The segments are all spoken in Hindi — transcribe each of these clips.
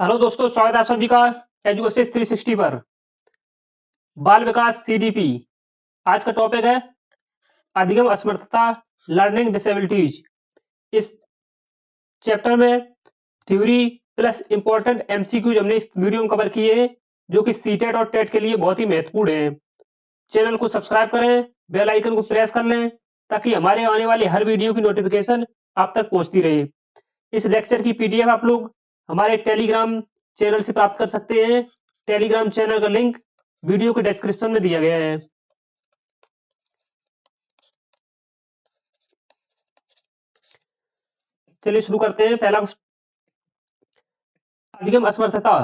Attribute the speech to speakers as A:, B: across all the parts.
A: हेलो दोस्तों, स्वागत है आप सभी का एजुकेशन 360 पर। बाल विकास सीडीपी। आज का टॉपिक है अधिगम असमर्थता, लर्निंग डिसेबिलिटीज। इस चैप्टर में थ्योरी प्लस इंपॉर्टेंट एमसीक्यूज हमने इस वीडियो में कवर किए हैं, जो कि सीटेट और टेट के लिए बहुत ही महत्वपूर्ण है। चैनल को सब्सक्राइब करें, बेल आइकन को प्रेस कर लें, ताकि हमारे आने वाले हर वीडियो की नोटिफिकेशन आप तक पहुंचती रहे। इस लेक्चर की पीडीएफ आप लोग हमारे टेलीग्राम चैनल से प्राप्त कर सकते हैं। टेलीग्राम चैनल का लिंक वीडियो के डिस्क्रिप्शन में दिया गया है। चलिए शुरू करते हैं। पहला अधिगम असमर्थता,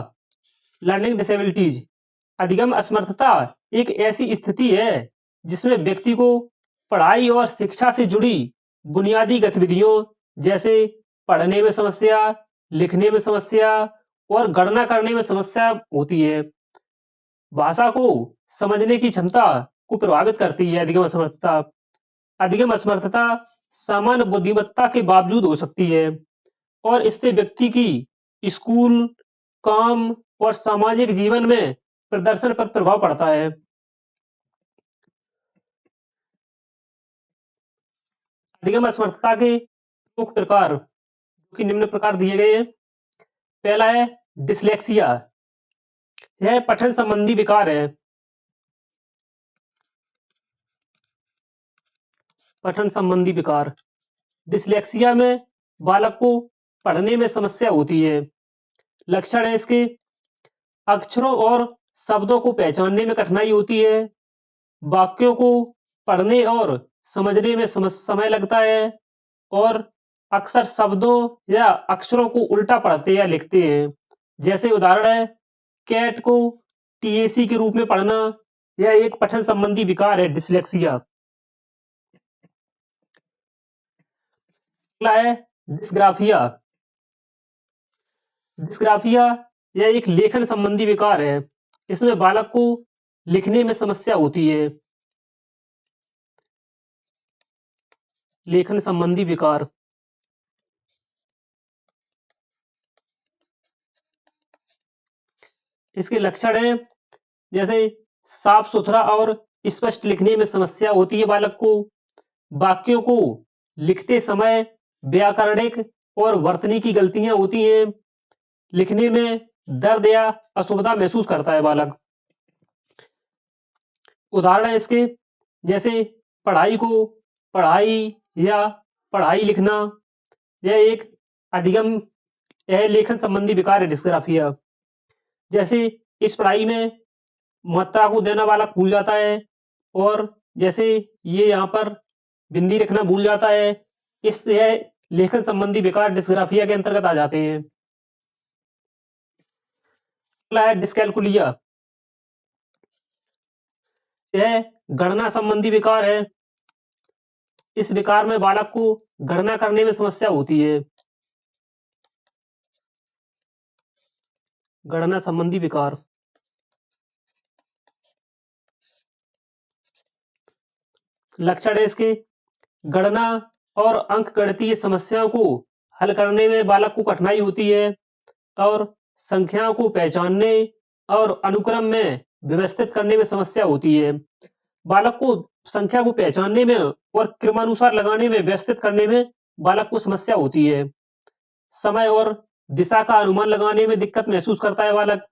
A: लर्निंग डिसेबिलिटीज। अधिगम असमर्थता एक ऐसी स्थिति है जिसमें व्यक्ति को पढ़ाई और शिक्षा से जुड़ी बुनियादी गतिविधियों जैसे पढ़ने में समस्या, लिखने में समस्या और गणना करने में समस्या होती है। भाषा को समझने की क्षमता को प्रभावित करती है अधिगम असमर्थता। अधिगम असमर्थता सामान्य बुद्धिमत्ता के बावजूद हो सकती है और इससे व्यक्ति की स्कूल, काम और सामाजिक जीवन में प्रदर्शन पर प्रभाव पड़ता है। अधिगम असमर्थता के मुख्य प्रकार जो कि निम्न प्रकार दिए गए हैं। पहला है डिसलेक्सिया। यह पठन संबंधी विकार है। पठन संबंधी विकार। डिसलेक्सिया में बालक को पढ़ने में समस्या होती है। लक्षण है इसके अक्षरों और शब्दों को पहचानने में कठिनाई होती है। वाक्यों को पढ़ने और समझने में समय लगता है और अक्सर शब्दों या अक्षरों को उल्टा पढ़ते या लिखते हैं। जैसे उदाहरण है कैट को टीएसी के रूप में पढ़ना। यह एक पठन संबंधी विकार है, डिसलेक्सिया। अगला है डिस्ग्राफिया। डिस्ग्राफिया यह एक लेखन संबंधी विकार है। इसमें बालक को लिखने में समस्या होती है। लेखन संबंधी विकार। इसके लक्षण हैं जैसे साफ सुथरा और स्पष्ट लिखने में समस्या होती है बालक को। वाक्यों को लिखते समय व्याकरणिक और वर्तनी की गलतियां होती हैं। लिखने में दर्द या असुविधा महसूस करता है बालक। उदाहरण है इसके जैसे पढ़ाई को पढ़ाई या पढ़ाई लिखना। यह एक अधिगम यह लेखन संबंधी विकार है, डिस्ग्राफिया। जैसे इस पढ़ाई में मात्रा को देना बालक भूल जाता है और जैसे ये यहाँ पर बिंदी रखना भूल जाता है। इस यह लेखन संबंधी विकार डिस्ग्राफिया के अंतर्गत आ जाते हैं। अगला है डिस्कैलकुलिया। यह गणना संबंधी विकार है। इस विकार में बालक को गणना करने में समस्या होती है। गणना संबंधी विकार। लक्षण है इसके गणना और अंकगणितीय समस्याओं को हल करने में बालक को कठिनाई होती है और संख्याओं को पहचानने और अनुक्रम में व्यवस्थित करने में समस्या होती है। बालक को संख्या को पहचानने में और क्रमानुसार लगाने में व्यवस्थित करने में बालक को समस्या होती है। समय और दिशा का अनुमान लगाने में दिक्कत महसूस करता है बालक।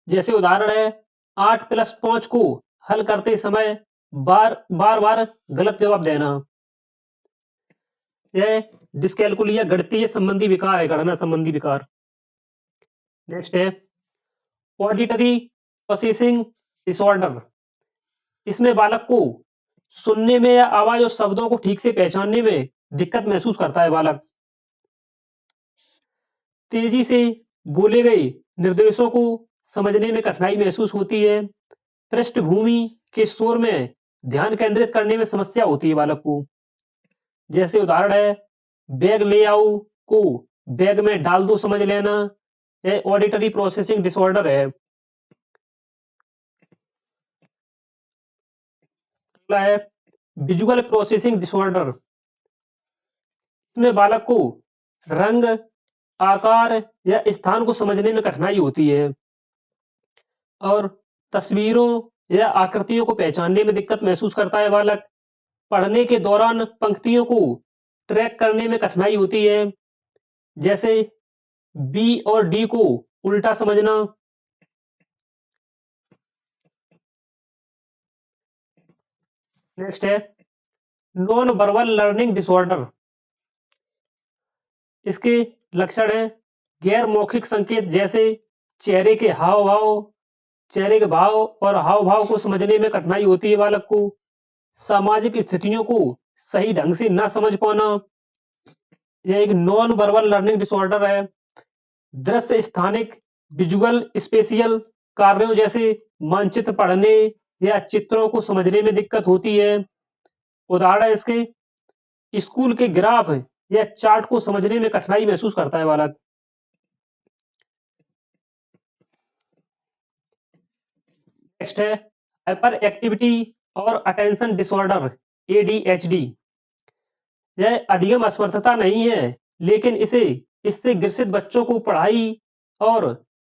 A: जैसे उदाहरण है 8 + 5 को हल करते समय बार बार गलत जवाब देना। यह डिस्कैलकुलिया गणितीय संबंधी विकार है, गणना संबंधी विकार। नेक्स्ट है ऑडिटरी प्रोसेसिंग डिसऑर्डर। इसमें बालक को सुनने में या आवाज और शब्दों को ठीक से पहचानने में दिक्कत महसूस करता है बालक। तेजी से बोले गए निर्देशों को समझने में कठिनाई महसूस होती है। पृष्ठभूमि के शोर में ध्यान केंद्रित करने में समस्या होती है बालक को। जैसे उदाहरण है बैग ले आओ को बैग में डाल दो समझ लेना। यह ऑडिटरी प्रोसेसिंग डिसऑर्डर है। अगला है विजुअल प्रोसेसिंग डिसऑर्डर। इसमें बालक को रंग, आकार या स्थान को समझने में कठिनाई होती है और तस्वीरों या आकृतियों को पहचानने में दिक्कत महसूस करता है बालक। पढ़ने के दौरान पंक्तियों को ट्रैक करने में कठिनाई होती है, जैसे बी और डी को उल्टा समझना। नेक्स्ट है नॉन वर्बल लर्निंग डिसऑर्डर। इसके लक्षण है गैर मौखिक संकेत जैसे चेहरे के हाव भाव, चेहरे के भाव और हाव भाव को समझने में कठिनाई होती है बालक को। सामाजिक स्थितियों को सही ढंग से न समझ पाना, यह एक नॉन वर्बल लर्निंग डिसऑर्डर है। दृश्य स्थानिक विजुअल स्पेशियल कार्यों जैसे मानचित्र पढ़ने या चित्रों को समझने में दिक्कत होती है। उदाहरण है इसके स्कूल के ग्राफ या चार्ट को समझने में कठिनाई महसूस करता है बालक। नेक्स्ट है हाइपर एक्टिविटी और अटेंशन डिसऑर्डर ADHD। यह अधिगम असमर्थता नहीं है, लेकिन इससे ग्रसित बच्चों को पढ़ाई और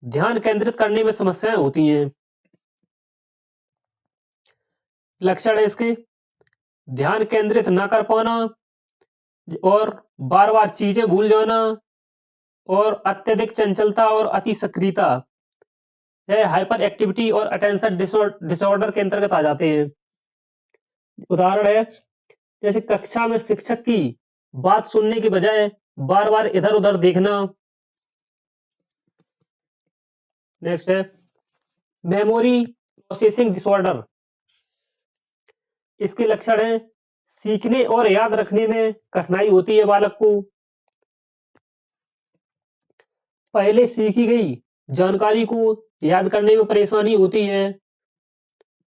A: ध्यान केंद्रित करने में समस्याएं होती हैं। लक्षण है इसके ध्यान केंद्रित न कर पाना और बार बार चीजें भूल जाना और अत्यधिक चंचलता और अति सक्रियता, यह हाइपर एक्टिविटी और अटेंशन डिसऑर्डर के अंतर्गत आ जाते हैं। उदाहरण है जैसे कक्षा में शिक्षक की बात सुनने के बजाय बार बार इधर उधर देखना। नेक्स्ट है मेमोरी प्रोसेसिंग डिसऑर्डर। इसके लक्षण है सीखने और याद रखने में कठिनाई होती है बालक को। पहले सीखी गई जानकारी को याद करने में परेशानी होती है।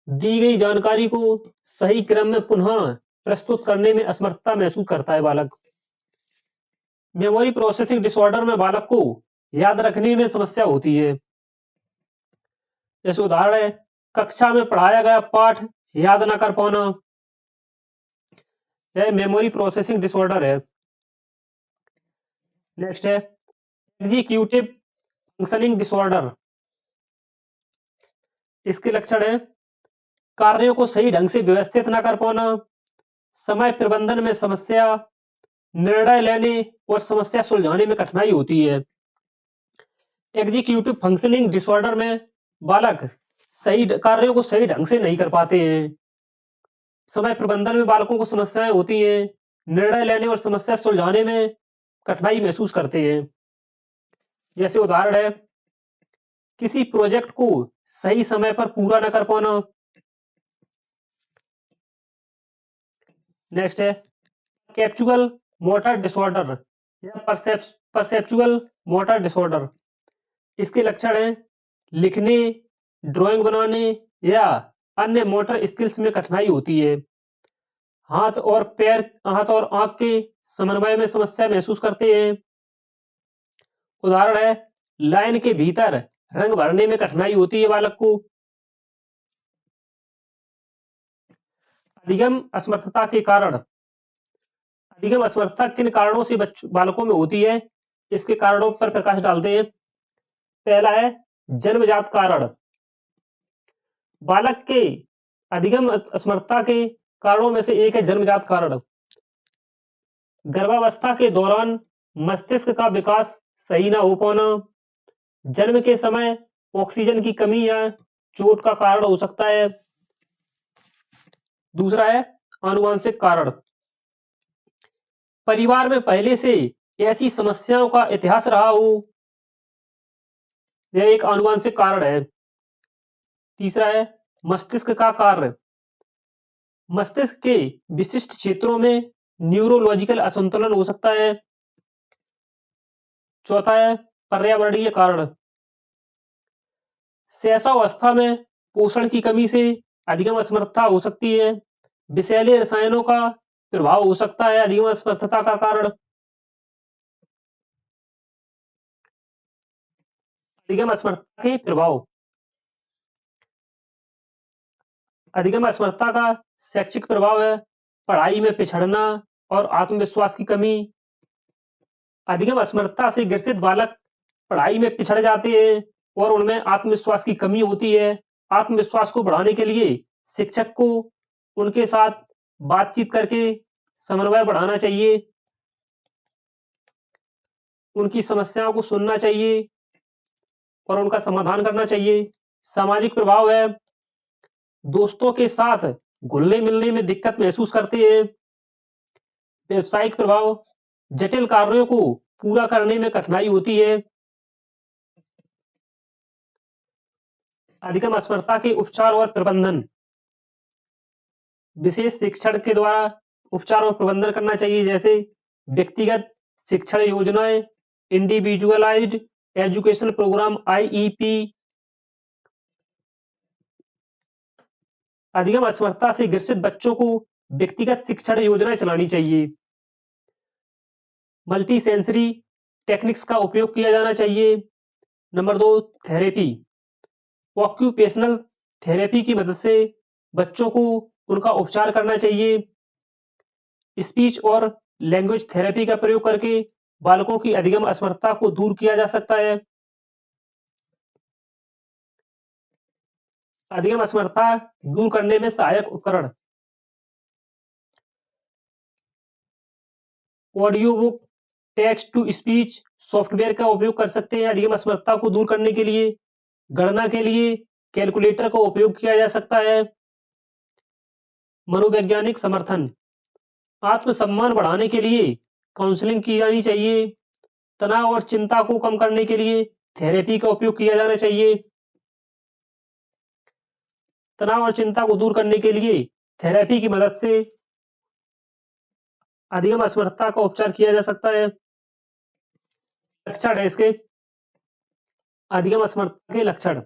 A: दी गई जानकारी को सही क्रम में पुनः प्रस्तुत करने में असमर्थता महसूस करता है बालक। मेमोरी प्रोसेसिंग डिसऑर्डर में बालक को याद रखने में समस्या होती है। जैसे उदाहरण है कक्षा में पढ़ाया गया पाठ याद न कर पाना, यह मेमोरी प्रोसेसिंग डिसऑर्डर है। नेक्स्ट है एग्जीक्यूटिव फंक्शनिंग डिसऑर्डर। इसके लक्षण है कार्यों को सही ढंग से व्यवस्थित न कर पाना, समय प्रबंधन में समस्या, निर्णय लेने और समस्या सुलझाने में कठिनाई होती है। एग्जीक्यूटिव फंक्शनिंग डिसऑर्डर में बालक सही कार्यों को सही ढंग से नहीं कर पाते हैं। समय प्रबंधन में बालकों को समस्याएं होती हैं, निर्णय लेने और समस्या सुलझाने में कठिनाई महसूस करते हैं। जैसे उदाहरण है किसी प्रोजेक्ट को सही समय पर पूरा न कर पाना। नेक्स्ट है कैप्चुअल मोटर डिसऑर्डर या परसेप्चुअल मोटर डिसऑर्डर। इसके लक्षण हैं लिखने, ड्राइंग बनाने या अन्य मोटर स्किल्स में कठिनाई होती है। हाथ और आंख के समन्वय में समस्या महसूस करते हैं। उदाहरण है लाइन के भीतर रंग भरने में कठिनाई होती है बालक को। अधिगम असमर्थता के कारण। अधिगम असमर्थता किन कारणों से बालकों में होती है, इसके कारणों पर प्रकाश डालते हैं। पहला है जन्मजात कारण। बालक के अधिगम असमर्थता के कारणों में से एक है जन्मजात कारण। गर्भावस्था के दौरान मस्तिष्क का विकास सही ना हो पाना, जन्म के समय ऑक्सीजन की कमी या चोट का कारण हो सकता है। दूसरा है आनुवंशिक कारण। परिवार में पहले से ऐसी समस्याओं का इतिहास रहा हो, यह एक आनुवंशिक कारण है। तीसरा है मस्तिष्क का कार्य। मस्तिष्क के विशिष्ट क्षेत्रों में न्यूरोलॉजिकल असंतुलन हो सकता है। चौथा है पर्यावरणीय कारण। शैशवावस्था में पोषण की कमी से अधिगम असमर्थता हो सकती है। विषैले रसायनों का प्रभाव हो सकता है अधिगम असमर्थता का कारण। अधिगम असमर्थता के प्रभाव। अधिगम असमर्थता का शैक्षिक प्रभाव है पढ़ाई में पिछड़ना और आत्मविश्वास की कमी। अधिगम असमर्थता से ग्रसित बालक पढ़ाई में पिछड़ जाते हैं और उनमें आत्मविश्वास की कमी होती है। आत्मविश्वास को बढ़ाने के लिए शिक्षक को उनके साथ बातचीत करके समन्वय बढ़ाना चाहिए, उनकी समस्याओं को सुनना चाहिए और उनका समाधान करना चाहिए। सामाजिक प्रभाव है, दोस्तों के साथ घुलने मिलने में दिक्कत महसूस करते हैं। व्यवसायिक प्रभाव, जटिल कार्यों को पूरा करने में कठिनाई होती है। अधिगम असमर्थता के उपचार और प्रबंधन, विशेष शिक्षण के द्वारा उपचार और प्रबंधन करना चाहिए, जैसे व्यक्तिगत शिक्षण योजनाएं, इंडिविजुअलाइज्ड एजुकेशन प्रोग्राम IEP। अधिगम असमर्थता से ग्रसित बच्चों को व्यक्तिगत शिक्षण योजनाएं चलानी चाहिए। मल्टी सेंसरी टेक्निक्स का उपयोग किया जाना चाहिए। Number 2, therapy. ऑक्यूपेशनल थेरेपी की मदद से बच्चों को उनका उपचार करना चाहिए। स्पीच और लैंग्वेज थेरेपी का प्रयोग करके बालकों की अधिगम असमर्थता को दूर किया जा सकता है। अधिगम असमर्थता दूर करने में सहायक उपकरण, audio book, text to speech software का उपयोग कर सकते हैं अधिगम असमर्थता को दूर करने के लिए। गणना के लिए कैलकुलेटर का उपयोग किया जा सकता है। मनोवैज्ञानिक समर्थन, आत्मसम्मान बढ़ाने के लिए काउंसलिंग की जानी चाहिए। तनाव और चिंता को कम करने के लिए थेरेपी का उपयोग किया जाना चाहिए। तनाव और चिंता को दूर करने के लिए थेरेपी की मदद से अधिगम असमर्थता का उपचार किया जा सकता है। लक्षण है इसके, अधिगम असमर्थता के लक्षण,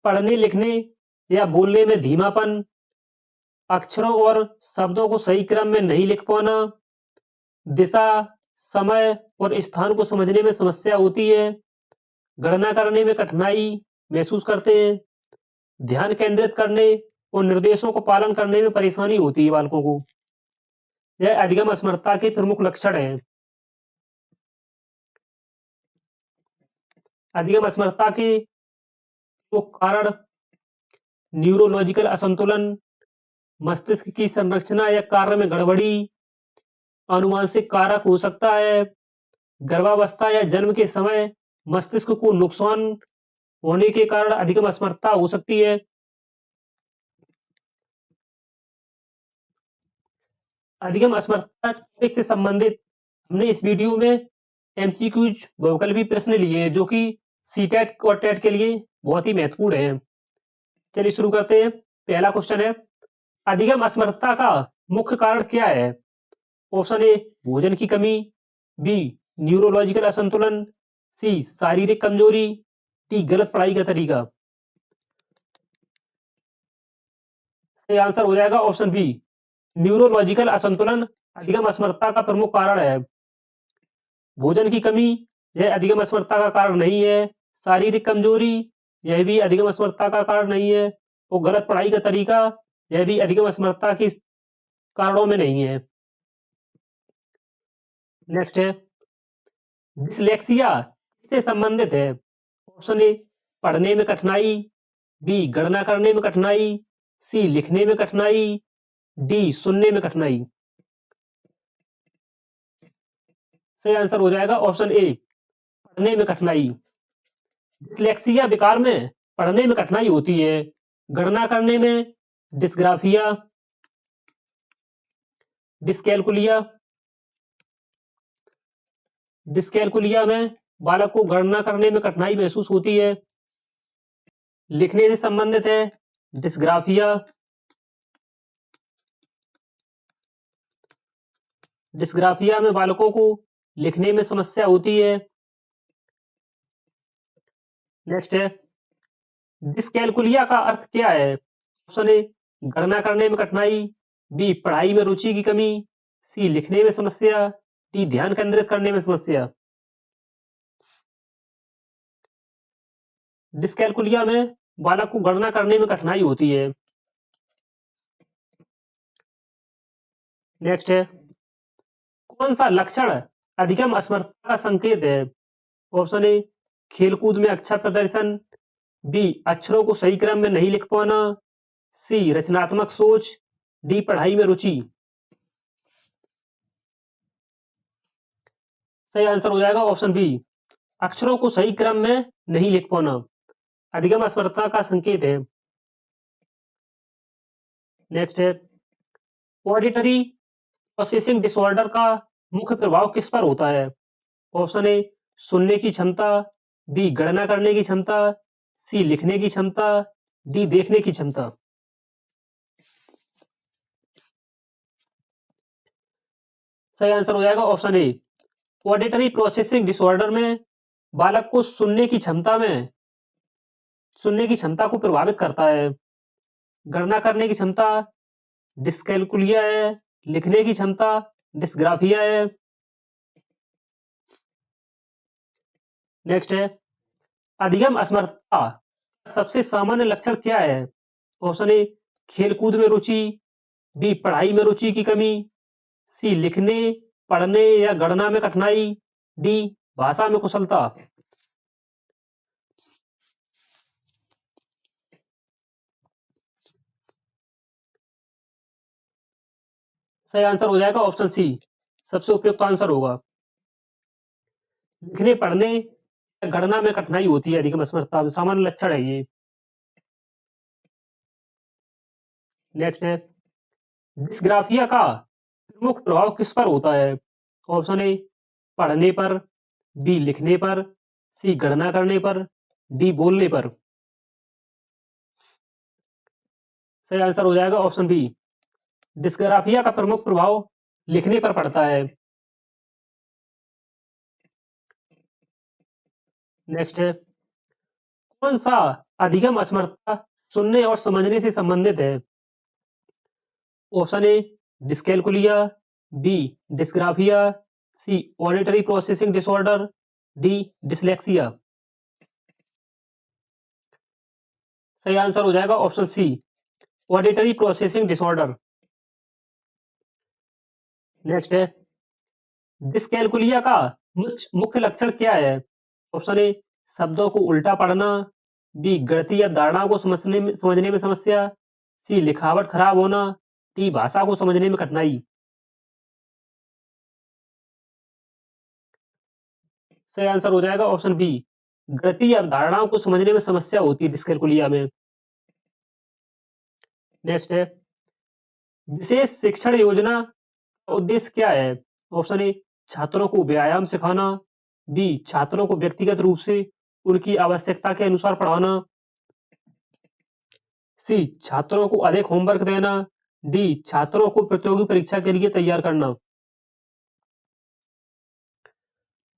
A: पढ़ने लिखने या बोलने में धीमापन, अक्षरों और शब्दों को सही क्रम में नहीं लिख पाना, दिशा, समय और स्थान को समझने में समस्या होती है, गणना करने में कठिनाई महसूस करते हैं, ध्यान केंद्रित करने और निर्देशों को पालन करने में परेशानी होती है बालकों को। यह अधिगम असमर्थता के प्रमुख लक्षण हैं। अधिगम असमर्थता के प्रमुख कारण न्यूरोलॉजिकल असंतुलन, मस्तिष्क की संरचना या कार्य में गड़बड़ी, आनुवंशिक कारक हो सकता है, गर्भावस्था या जन्म के समय मस्तिष्क को नुकसान होने के कारण अधिगम असमर्थता हो सकती है। अधिगम असमर्थता टॉपिक से संबंधित हमने इस वीडियो में MCQs बहुकल्पी प्रश्न लिए हैं जो कि CTET और TET के लिए बहुत ही महत्वपूर्ण है। चलिए शुरू करते हैं। पहला क्वेश्चन है, अधिगम असमर्थता का मुख्य कारण क्या है? ऑप्शन ए, भोजन की कमी, बी, न्यूरोलॉजिकल असंतुलन, सी, शारीरिक कमजोरी, डी, गलत पढ़ाई का तरीका। आंसर हो जाएगा ऑप्शन बी, न्यूरोलॉजिकल असंतुलन अधिगम असमर्थता का प्रमुख कारण है। भोजन की कमी यह अधिगम असमर्थता का कारण नहीं है। शारीरिक कमजोरी यह भी अधिगम असमर्थता का कारण नहीं है और गलत पढ़ाई का तरीका यह भी अधिगम असमर्थता के कारणों में नहीं है। नेक्स्ट है, डिसलेक्सिया से संबंधित है। ऑप्शन ए, पढ़ने में कठिनाई, बी, गणना करने में कठिनाई, सी, लिखने में कठिनाई, डी, सुनने में कठिनाई। सही आंसर हो जाएगा ऑप्शन ए, पढ़ने में कठिनाई। डिसलेक्सिया विकार में पढ़ने में कठिनाई होती है। गणना करने में डिस्ग्राफिया, डिस्कैलकुलिया में बालक को गणना करने में कठिनाई महसूस होती है। लिखने से संबंधित है डिस्ग्राफिया, डिस्ग्राफिया में बालकों को लिखने में समस्या होती है। नेक्स्ट है, डिस्कैलकुलिया का अर्थ क्या है? ऑप्शन ए, गणना करने में कठिनाई, बी, पढ़ाई में रुचि की कमी, सी, लिखने में समस्या, डी, ध्यान केंद्रित करने में समस्या। डिस्कैलकुलिया में बालक को गणना करने में कठिनाई होती है। नेक्स्ट है, कौन सा लक्षण अधिगम असमर्थता का संकेत है? ऑप्शन ए खेलकूद में अच्छा प्रदर्शन, बी अक्षरों को सही क्रम में नहीं लिख पाना, सी रचनात्मक सोच, डी पढ़ाई में रुचि। सही आंसर हो जाएगा ऑप्शन बी, अक्षरों को सही क्रम में नहीं लिख पाना अधिगम असमर्थता का संकेत है। नेक्स्ट है, ऑडिटरी प्रोसेसिंग डिसऑर्डर का मुख्य प्रभाव किस पर होता है? ऑप्शन ए सुनने की क्षमता, बी गणना करने की क्षमता, सी लिखने की क्षमता, डी देखने की क्षमता। सही आंसर हो जाएगा option A, auditory processing disorder में बालक को सुनने की क्षमता को प्रभावित करता है। गणना करने की क्षमता डिस्कैलकुलिया है, लिखने की क्षमता डिस्ग्राफिया है। नेक्स्ट है, अधिगम असमर्थता सबसे सामान्य लक्षण क्या है? ऑप्शन ए खेलकूद में रुचि, बी पढ़ाई में रुचि की कमी, सी लिखने पढ़ने या गणना में कठिनाई, डी भाषा में कुशलता। सही आंसर हो जाएगा ऑप्शन सी, सबसे उपयुक्त आंसर होगा। लिखने पढ़ने या गणना में कठिनाई होती है अधिगम असमर्थता में, सामान्य लक्षण है ये। नेक्स्ट है, डिस्ग्राफिया का प्रमुख प्रभाव किस पर होता है? ऑप्शन ए पढ़ने पर, बी लिखने पर, सी गणना करने पर, डी बोलने पर। सही आंसर हो जाएगा ऑप्शन बी, डिस्ग्राफिया का प्रमुख प्रभाव लिखने पर पड़ता है। नेक्स्ट है, कौन सा अधिगम असमर्थता सुनने और समझने से संबंधित है? Option A dyscalculia, B dysgraphia, C auditory processing disorder, D dyslexia. सही आंसर हो जाएगा option C, auditory processing disorder. Next है, डिस्कैलकुलिया का मुख्य लक्षण क्या है? ऑप्शन ए शब्दों को उल्टा पढ़ना, बी गणितीय अवधारणाओं को समझने में समस्या, सी लिखावट खराब होना, डी भाषा को समझने में कठिनाई। सही आंसर हो जाएगा ऑप्शन बी, गणितीय अवधारणाओं को समझने में समस्या होती है डिस्कैलकुलिया में। नेक्स्ट है, विशेष शिक्षण योजना का उद्देश्य क्या है? ऑप्शन ए छात्रों को व्यायाम सिखाना, बी छात्रों को व्यक्तिगत रूप से उनकी आवश्यकता के अनुसार पढ़ाना, सी छात्रों को अधिक होमवर्क देना, डी छात्रों को प्रतियोगी परीक्षा के लिए तैयार करना।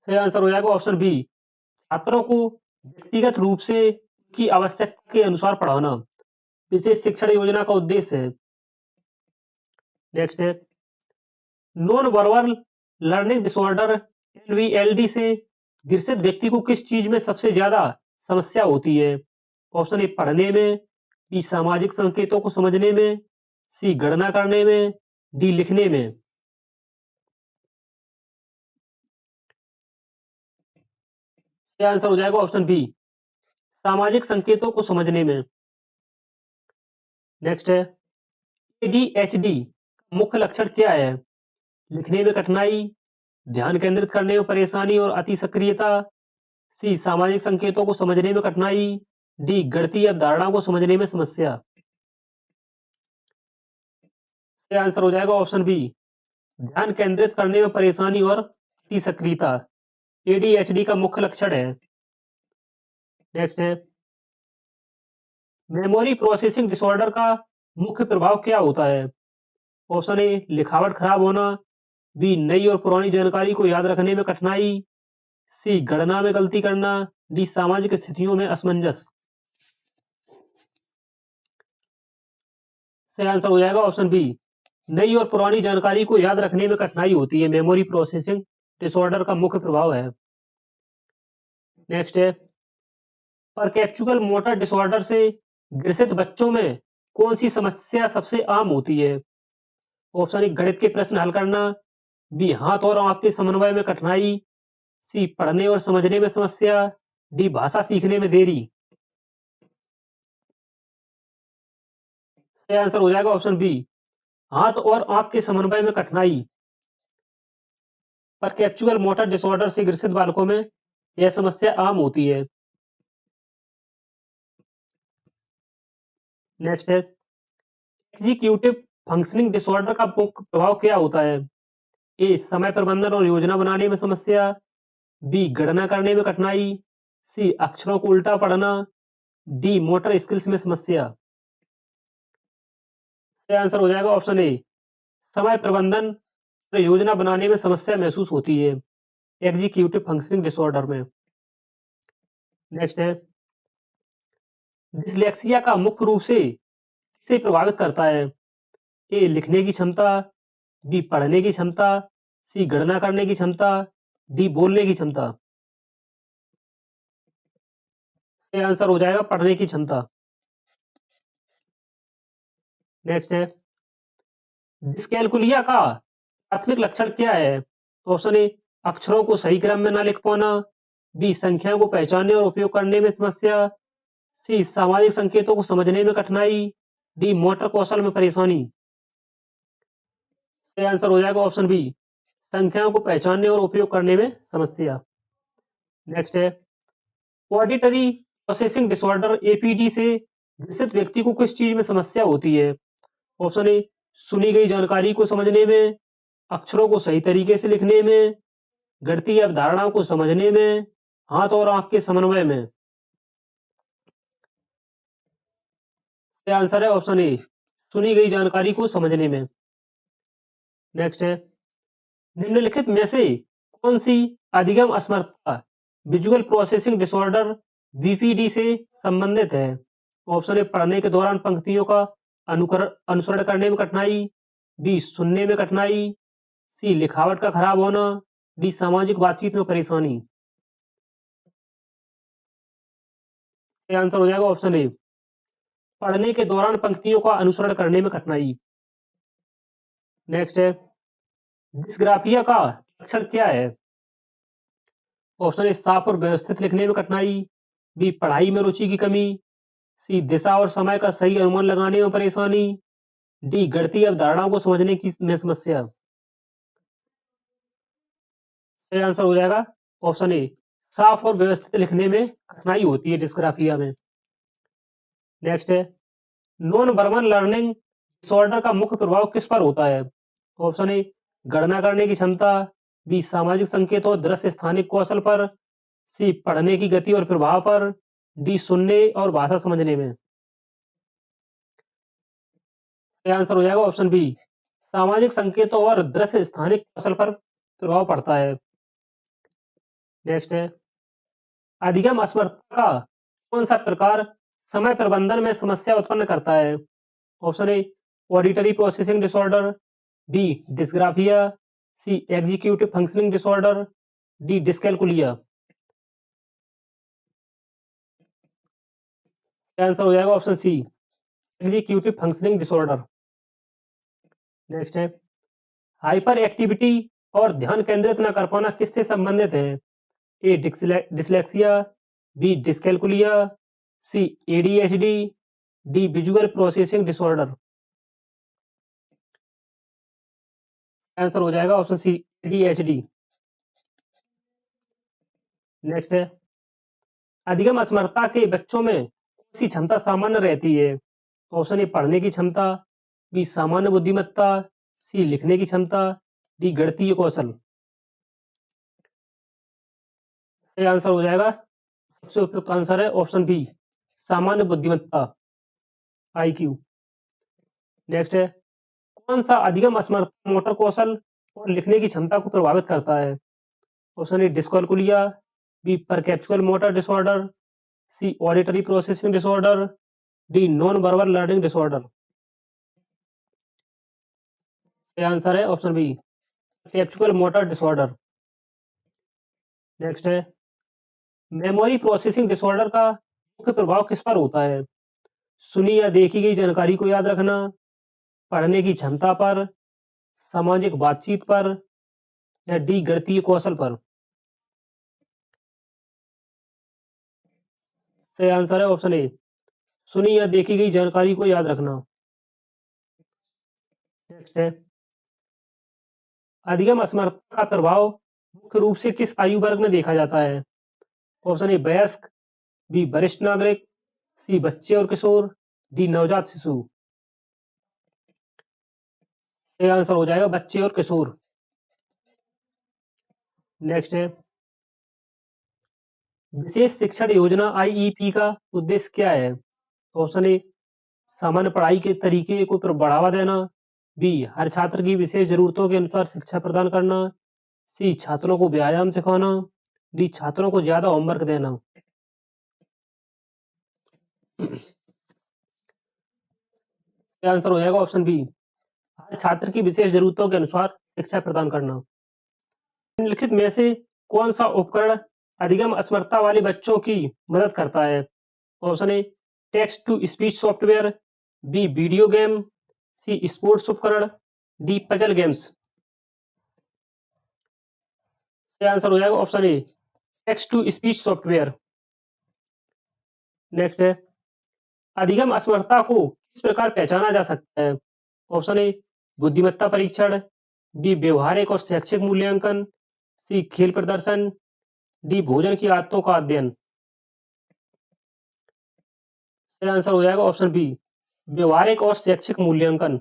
A: सही आंसर हो जाएगा ऑप्शन बी, छात्रों को व्यक्तिगत रूप से की आवश्यकता के अनुसार पढ़ाना विशेष शिक्षण योजना का उद्देश्य है। नेक्स्ट है, non verbal learning disorder NVLD से ग्रसित व्यक्ति को किस चीज में सबसे ज्यादा समस्या होती है? ऑप्शन ए पढ़ने में, बी सामाजिक संकेतों को समझने में, सी गणना करने में, डी लिखने में। क्या आंसर हो जाएगा ऑप्शन बी, सामाजिक संकेतों को समझने में। नेक्स्ट है, ADHD मुख्य लक्षण क्या है? लिखने में कठिनाई, ध्यान केंद्रित करने में परेशानी और अति सक्रियता, सी सामाजिक संकेतों को समझने में कठिनाई, डी गणितीय अवधारणाओं को समझने में समस्या। क्या आंसर हो जाएगा ऑप्शन बी, ध्यान केंद्रित करने में परेशानी और अति सक्रियता ADHD का मुख्य लक्षण है। नेक्स्ट है, मेमोरी प्रोसेसिंग डिसऑर्डर का मुख्य प्रभाव क्या होता है? ऑप्शन ए लिखावट खराब होना, बी नई और पुरानी जानकारी को याद रखने में कठिनाई, सी गणना में गलती करना, डी सामाजिक स्थितियों में असमंजस। सही आंसर हो जाएगा ऑप्शन बी, नई और पुरानी जानकारी को याद रखने में कठिनाई होती है, मेमोरी प्रोसेसिंग डिसऑर्डर का मुख्य प्रभाव है। नेक्स्ट है, परसेप्चुअल मोटर डिसऑर्डर से ग्रसित बच्चों में कौन सी समस्या सबसे आम होती है? ऑप्शन ए गणित के प्रश्न हल करना, बी हाथ और आंख के समन्वय में कठिनाई, सी पढ़ने और समझने में समस्या, डी भाषा सीखने में देरी। सही आंसर हो जाएगा ऑप्शन बी, हाथ और आंख के समन्वय में कठिनाई। परसेप्चुअल मोटर डिसऑर्डर से ग्रसित बालकों में यह समस्या आम होती है। नेक्स्ट है, एग्जीक्यूटिव फंक्शनिंग डिसऑर्डर का मुख्य प्रभाव क्या होता है? ए समय प्रबंधन और योजना बनाने में समस्या, बी गणना करने में कठिनाई, सी अक्षरों को उल्टा पढ़ना, डी मोटर स्किल्स में समस्या। सही आंसर हो जाएगा ऑप्शन ए, समय प्रबंधन और योजना बनाने में समस्या महसूस होती है एग्जीक्यूटिव फंक्शनिंग डिसऑर्डर में। नेक्स्ट है, डिसलेक्सिया का मुख्य रूप से प्रभावित करता है? ए लिखने की क्षमता, बी पढ़ने की क्षमता, सी गणना करने की क्षमता, डी बोलने की क्षमता। ये आंसर हो जाएगा पढ़ने की क्षमता। नेक्स्ट है, डिस्कैल्कुलिया का प्राथमिक लक्षण क्या है? ऑप्शन ए अक्षरों को सही क्रम में न लिख पाना, बी संख्याओं को पहचानने और उपयोग करने में समस्या, सी सामाजिक संकेतों को समझने में कठिनाई, डी मोटर कौशल में परेशानी। ये आंसर हो जाएगा ऑप्शन बी, संख्याओं को पहचानने और उपयोग करने में समस्या। नेक्स्ट है, ऑडिटरी प्रोसेसिंग डिसऑर्डर एपीडी से ग्रसित व्यक्ति को किस चीज में समस्या होती है? ऑप्शन ए सुनी गई जानकारी को समझने में, अक्षरों को सही तरीके से लिखने में, गणितीय अवधारणाओं को समझने में, हाथ और आंख के समन्वय में। आंसर है ऑप्शन ए, सुनी गई जानकारी को समझने में। नेक्स्ट है, निम्नलिखित में से कौन सी अधिगम असमर्थता विजुअल प्रोसेसिंग डिसऑर्डर बीपीडी से संबंधित है? ऑप्शन ए पढ़ने के दौरान पंक्तियों का अनुसरण करने में कठिनाई, बी सुनने में कठिनाई, सी लिखावट का खराब होना, डी सामाजिक बातचीत में परेशानी। आंसर हो जाएगा ऑप्शन ए, पढ़ने के दौरान पंक्तियों का अनुसरण करने में कठिनाई। नेक्स्ट है, डिस्ग्राफिया का लक्षण क्या है? ऑप्शन ए साफ और व्यवस्थित लिखने में कठिनाई, बी पढ़ाई में रुचि की कमी, सी दिशा और समय का सही अनुमान लगाने में परेशानी, डी गणितीय अवधारणाओं को समझने की में समस्या। सही आंसर हो जाएगा ऑप्शन ए, साफ और व्यवस्थित लिखने में कठिनाई होती है डिस्ग्राफिया में। नेक्स्ट है, नॉन वर्बल लर्निंग डिसऑर्डर का मुख्य प्रभाव किस पर होता है? ऑप्शन ए गणना करने की क्षमता, बी सामाजिक संकेत और दृश्य स्थानिक कौशल पर, सी पढ़ने की गति और प्रभाव पर, डी सुनने और भाषा समझने में। आंसर हो जाएगा ऑप्शन बी, सामाजिक संकेतों और दृश्य स्थानिक कौशल पर प्रभाव पड़ता है। नेक्स्ट है, अधिगम असमर्थता का कौन सा प्रकार समय प्रबंधन में समस्या उत्पन्न करता है? Option A auditory processing disorder, B dysgraphia, C executive functioning disorder, D dyscalculia. Answer हो जाएगा option C, executive functioning disorder. Next है, हाइपर एक्टिविटी और ध्यान केंद्रित न कर पाना किससे संबंधित है? A dyslexia, B dyscalculia, C ADHD, D visual processing disorder. Answer हो जाएगा ऑप्शन सी, एडीएचडी। नेक्स्ट है, अधिगम असमर्थता के बच्चों में कौन सी क्षमता सामान्य रहती है? ऑप्शन ए पढ़ने की क्षमता, बी सामान्य बुद्धिमत्ता, सी लिखने की क्षमता, डी गणितीय कौशल। आंसर हो जाएगा, सबसे उपयुक्त आंसर है ऑप्शन बी, सामान्य बुद्धिमत्ता, आईक्यू। नेक्स्ट है, कौन सा अधिगम असमर्थता मोटर कौशल और लिखने की क्षमता को प्रभावित करता है? Option A dyscalculia, B perceptual motor disorder, C auditory processing disorder, D non verbal learning disorder. Answer है option B, perceptual motor disorder. Next है, मेमोरी प्रोसेसिंग डिसऑर्डर का मुख्य प्रभाव किस पर होता है? सुनी या देखी गई जानकारी को याद रखना, पढ़ने की क्षमता पर, सामाजिक बातचीत पर, या डी गणितीय कौशल पर? सही आंसर है ऑप्शन ए, सुनी या देखी गई जानकारी को याद रखना। नेक्स्ट है, अधिगम असमर्थता का प्रभाव मुख्य रूप से किस आयु वर्ग में देखा जाता है? ऑप्शन ए वयस्क, बी वरिष्ठ नागरिक, सी बच्चे और किशोर, डी नवजात शिशु। सही आंसर हो जाएगा बच्चे और किशोर। नेक्स्ट है, विशेष शिक्षण योजना आईईपी का उद्देश्य क्या है? ऑप्शन ए सामान्य पढ़ाई के तरीके को बढ़ावा देना, बी हर छात्र की विशेष जरूरतों के अनुसार शिक्षा प्रदान करना, सी छात्रों को व्यायाम सिखाना, डी छात्रों को ज्यादा होमवर्क देना। आंसर हो जाएगा ऑप्शन बी, हर छात्र की विशेष जरूरतों के अनुसार शिक्षा प्रदान करना। निम्नलिखित में से कौन सा उपकरण अधिगम असमर्थता वाले बच्चों की मदद करता है? Option A text to speech software, B video game, C sports उपकरण, डी पजल गेम्स। आंसर हो जाएगा option A text to speech software. Next है, अधिगम असमर्थता को किस प्रकार पहचाना जा सकता है? ऑप्शन ए बुद्धिमत्ता परीक्षण, बी व्यवहारिक और शैक्षिक मूल्यांकन, सी खेल प्रदर्शन, डी भोजन की आदतों का अध्ययन। आंसर हो जाएगा ऑप्शन बी व्यवहारिक और शैक्षिक मूल्यांकन।